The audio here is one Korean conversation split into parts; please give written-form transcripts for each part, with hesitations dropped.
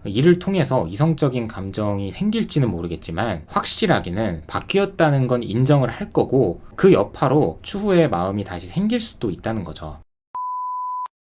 이를 통해서 이성적인 감정이 생길지는 모르겠지만 확실하게는 바뀌었다는 건 인정을 할 거고 그 여파로 추후에 마음이 다시 생길 수도 있다는 거죠.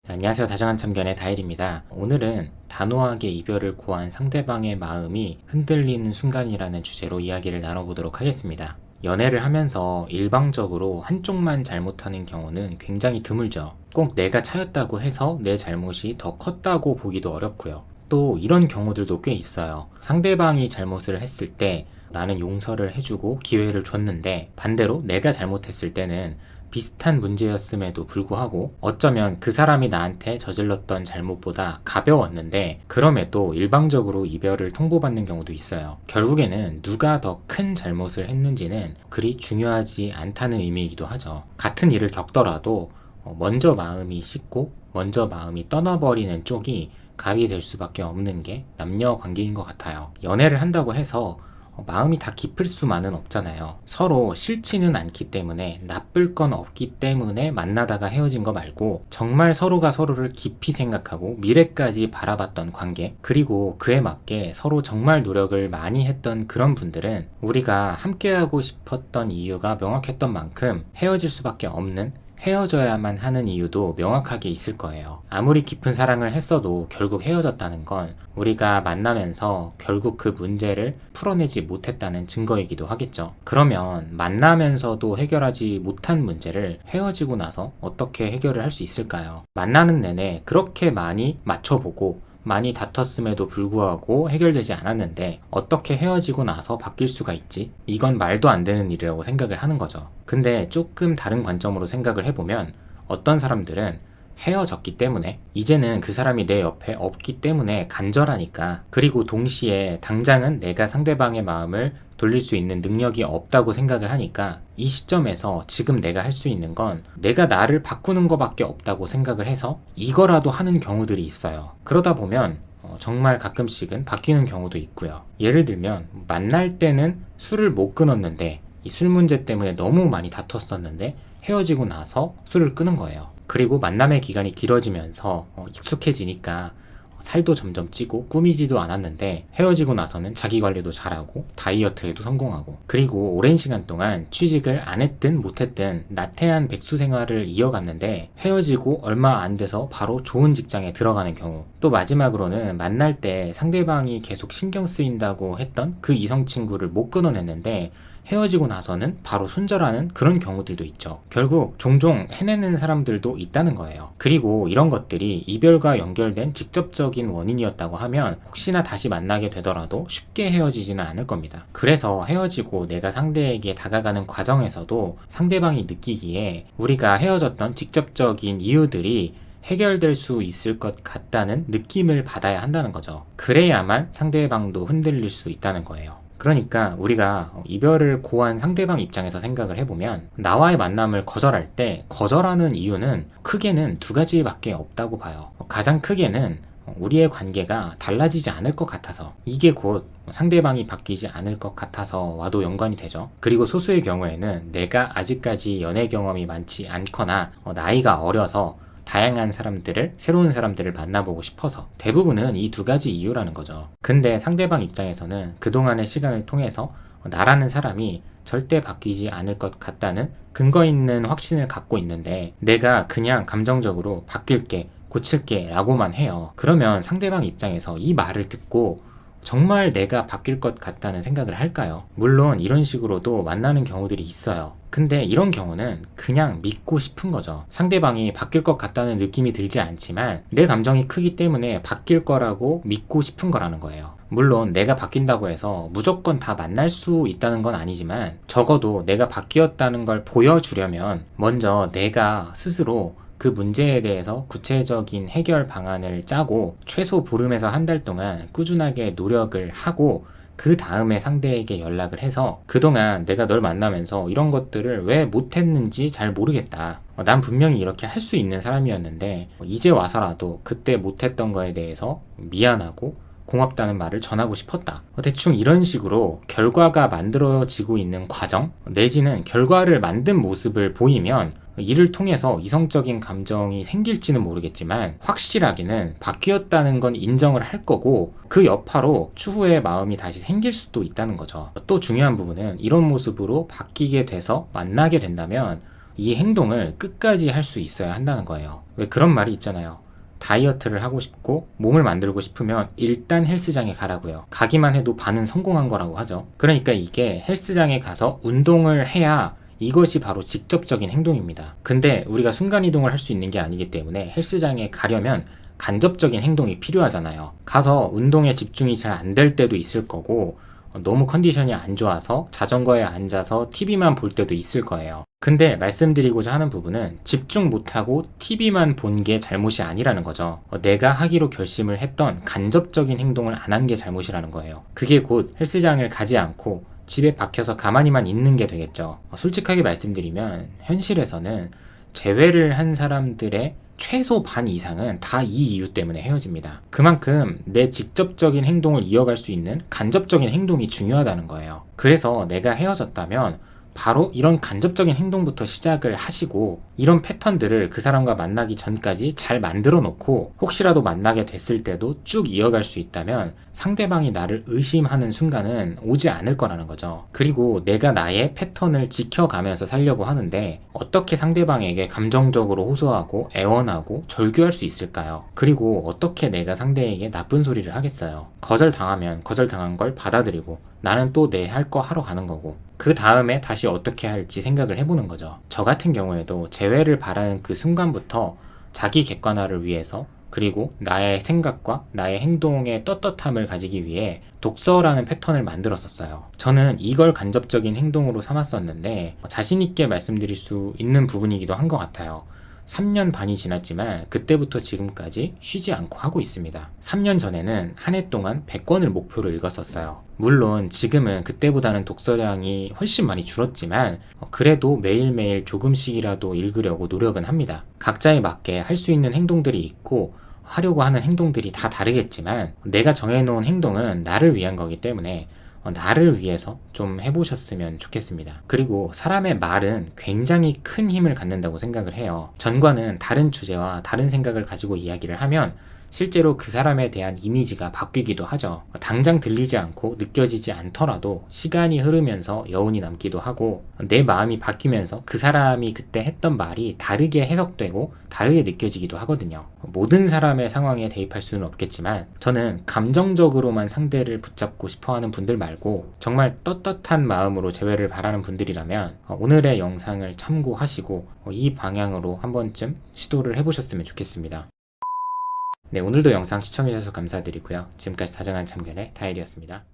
안녕하세요. 다정한 참견의 다일입니다. 오늘은 단호하게 이별을 고한 상대방의 마음이 흔들리는 순간이라는 주제로 이야기를 나눠보도록 하겠습니다. 연애를 하면서 일방적으로 한쪽만 잘못하는 경우는 굉장히 드물죠. 꼭 내가 차였다고 해서 내 잘못이 더 컸다고 보기도 어렵고요. 또 이런 경우들도 꽤 있어요. 상대방이 잘못을 했을 때 나는 용서를 해주고 기회를 줬는데 반대로 내가 잘못했을 때는 비슷한 문제였음에도 불구하고 어쩌면 그 사람이 나한테 저질렀던 잘못보다 가벼웠는데 그럼에도 일방적으로 이별을 통보받는 경우도 있어요. 결국에는 누가 더 큰 잘못을 했는지는 그리 중요하지 않다는 의미이기도 하죠. 같은 일을 겪더라도 먼저 마음이 식고 먼저 마음이 떠나버리는 쪽이 갑이 될 수밖에 없는 게 남녀 관계인 것 같아요. 연애를 한다고 해서 마음이 다 깊을 수만은 없잖아요. 서로 싫지는 않기 때문에 나쁠 건 없기 때문에 만나다가 헤어진 거 말고 정말 서로가 서로를 깊이 생각하고 미래까지 바라봤던 관계, 그리고 그에 맞게 서로 정말 노력을 많이 했던 그런 분들은 우리가 함께하고 싶었던 이유가 명확했던 만큼 헤어질 수밖에 없는, 헤어져야만 하는 이유도 명확하게 있을 거예요. 아무리 깊은 사랑을 했어도 결국 헤어졌다는 건 우리가 만나면서 결국 그 문제를 풀어내지 못했다는 증거이기도 하겠죠. 그러면 만나면서도 해결하지 못한 문제를 헤어지고 나서 어떻게 해결을 할 수 있을까요? 만나는 내내 그렇게 많이 맞춰보고 많이 다퉜음에도 불구하고 해결되지 않았는데 어떻게 헤어지고 나서 바뀔 수가 있지? 이건 말도 안 되는 일이라고 생각을 하는 거죠. 근데 조금 다른 관점으로 생각을 해보면 어떤 사람들은 헤어졌기 때문에 이제는 그 사람이 내 옆에 없기 때문에 간절하니까, 그리고 동시에 당장은 내가 상대방의 마음을 돌릴 수 있는 능력이 없다고 생각을 하니까 이 시점에서 지금 내가 할 수 있는 건 내가 나를 바꾸는 것밖에 없다고 생각을 해서 이거라도 하는 경우들이 있어요. 그러다 보면 정말 가끔씩은 바뀌는 경우도 있고요. 예를 들면 만날 때는 술을 못 끊었는데 이 술 문제 때문에 너무 많이 다퉜었는데 헤어지고 나서 술을 끊은 거예요. 그리고 만남의 기간이 길어지면서 익숙해지니까 살도 점점 찌고 꾸미지도 않았는데 헤어지고 나서는 자기 관리도 잘하고 다이어트에도 성공하고, 그리고 오랜 시간 동안 취직을 안 했든 못했든 나태한 백수 생활을 이어갔는데 헤어지고 얼마 안 돼서 바로 좋은 직장에 들어가는 경우, 또 마지막으로는 만날 때 상대방이 계속 신경 쓰인다고 했던 그 이성 친구를 못 끊어냈는데 헤어지고 나서는 바로 손절하는 그런 경우들도 있죠. 결국 종종 해내는 사람들도 있다는 거예요. 그리고 이런 것들이 이별과 연결된 직접적인 원인이었다고 하면 혹시나 다시 만나게 되더라도 쉽게 헤어지지는 않을 겁니다. 그래서 헤어지고 내가 상대에게 다가가는 과정에서도 상대방이 느끼기에 우리가 헤어졌던 직접적인 이유들이 해결될 수 있을 것 같다는 느낌을 받아야 한다는 거죠. 그래야만 상대방도 흔들릴 수 있다는 거예요. 그러니까 우리가 이별을 고한 상대방 입장에서 생각을 해보면 나와의 만남을 거절할 때 거절하는 이유는 크게는 두 가지밖에 없다고 봐요. 가장 크게는 우리의 관계가 달라지지 않을 것 같아서, 이게 곧 상대방이 바뀌지 않을 것 같아서와도 연관이 되죠. 그리고 소수의 경우에는 내가 아직까지 연애 경험이 많지 않거나 나이가 어려서 다양한 사람들을, 새로운 사람들을 만나보고 싶어서, 대부분은 이 두 가지 이유라는 거죠. 근데 상대방 입장에서는 그동안의 시간을 통해서 나라는 사람이 절대 바뀌지 않을 것 같다는 근거 있는 확신을 갖고 있는데 내가 그냥 감정적으로 바뀔게, 고칠게 라고만 해요. 그러면 상대방 입장에서 이 말을 듣고 정말 내가 바뀔 것 같다는 생각을 할까요? 물론 이런 식으로도 만나는 경우들이 있어요. 근데 이런 경우는 그냥 믿고 싶은 거죠. 상대방이 바뀔 것 같다는 느낌이 들지 않지만 내 감정이 크기 때문에 바뀔 거라고 믿고 싶은 거라는 거예요. 물론 내가 바뀐다고 해서 무조건 다 만날 수 있다는 건 아니지만 적어도 내가 바뀌었다는 걸 보여주려면 먼저 내가 스스로 그 문제에 대해서 구체적인 해결 방안을 짜고 최소 보름에서 한 달 동안 꾸준하게 노력을 하고 그 다음에 상대에게 연락을 해서 그동안 내가 널 만나면서 이런 것들을 왜 못했는지 잘 모르겠다. 난 분명히 이렇게 할 수 있는 사람이었는데 이제 와서라도 그때 못했던 거에 대해서 미안하고 고맙다는 말을 전하고 싶었다. 대충 이런 식으로 결과가 만들어지고 있는 과정 내지는 결과를 만든 모습을 보이면 이를 통해서 이성적인 감정이 생길지는 모르겠지만 확실하게는 바뀌었다는 건 인정을 할 거고 그 여파로 추후에 마음이 다시 생길 수도 있다는 거죠. 또 중요한 부분은 이런 모습으로 바뀌게 돼서 만나게 된다면 이 행동을 끝까지 할 수 있어야 한다는 거예요. 왜 그런 말이 있잖아요. 다이어트를 하고 싶고 몸을 만들고 싶으면 일단 헬스장에 가라고요. 가기만 해도 반은 성공한 거라고 하죠. 그러니까 이게 헬스장에 가서 운동을 해야 이것이 바로 직접적인 행동입니다. 근데 우리가 순간이동을 할 수 있는 게 아니기 때문에 헬스장에 가려면 간접적인 행동이 필요하잖아요. 가서 운동에 집중이 잘 안 될 때도 있을 거고 너무 컨디션이 안 좋아서 자전거에 앉아서 TV만 볼 때도 있을 거예요. 근데 말씀드리고자 하는 부분은 집중 못하고 TV만 본 게 잘못이 아니라는 거죠. 내가 하기로 결심을 했던 간접적인 행동을 안 한 게 잘못이라는 거예요. 그게 곧 헬스장을 가지 않고 집에 박혀서 가만히만 있는 게 되겠죠. 솔직하게 말씀드리면 현실에서는 재회를 한 사람들의 최소 반 이상은 다 이 이유 때문에 헤어집니다. 그만큼 내 직접적인 행동을 이어갈 수 있는 간접적인 행동이 중요하다는 거예요. 그래서 내가 헤어졌다면 바로 이런 간접적인 행동부터 시작을 하시고 이런 패턴들을 그 사람과 만나기 전까지 잘 만들어 놓고 혹시라도 만나게 됐을 때도 쭉 이어갈 수 있다면 상대방이 나를 의심하는 순간은 오지 않을 거라는 거죠. 그리고 내가 나의 패턴을 지켜가면서 살려고 하는데 어떻게 상대방에게 감정적으로 호소하고 애원하고 절규할 수 있을까요? 그리고 어떻게 내가 상대에게 나쁜 소리를 하겠어요? 거절당하면 거절당한 걸 받아들이고 나는 또 내 할 거 하러 가는 거고 그 다음에 다시 어떻게 할지 생각을 해보는 거죠. 저 같은 경우에도 재회를 바라는 그 순간부터 자기 객관화를 위해서 그리고 나의 생각과 나의 행동의 떳떳함을 가지기 위해 독서라는 패턴을 만들었었어요. 저는 이걸 간접적인 행동으로 삼았었는데 자신 있게 말씀드릴 수 있는 부분이기도 한 것 같아요. 3년 반이 지났지만 그때부터 지금까지 쉬지 않고 하고 있습니다. 3년 전에는 한 해 동안 100권을 목표로 읽었었어요. 물론 지금은 그때보다는 독서량이 훨씬 많이 줄었지만 그래도 매일매일 조금씩이라도 읽으려고 노력은 합니다. 각자에 맞게 할 수 있는 행동들이 있고 하려고 하는 행동들이 다 다르겠지만 내가 정해놓은 행동은 나를 위한 거기 때문에 나를 위해서 좀 해보셨으면 좋겠습니다. 그리고 사람의 말은 굉장히 큰 힘을 갖는다고 생각을 해요. 전과는 다른 주제와 다른 생각을 가지고 이야기를 하면 실제로 그 사람에 대한 이미지가 바뀌기도 하죠. 당장 들리지 않고 느껴지지 않더라도 시간이 흐르면서 여운이 남기도 하고 내 마음이 바뀌면서 그 사람이 그때 했던 말이 다르게 해석되고 다르게 느껴지기도 하거든요. 모든 사람의 상황에 대입할 수는 없겠지만 저는 감정적으로만 상대를 붙잡고 싶어하는 분들 말고 정말 떳떳한 마음으로 재회를 바라는 분들이라면 오늘의 영상을 참고하시고 이 방향으로 한 번쯤 시도를 해보셨으면 좋겠습니다. 네, 오늘도 영상 시청해주셔서 감사드리고요. 지금까지 다정한 참견의 다일이었습니다.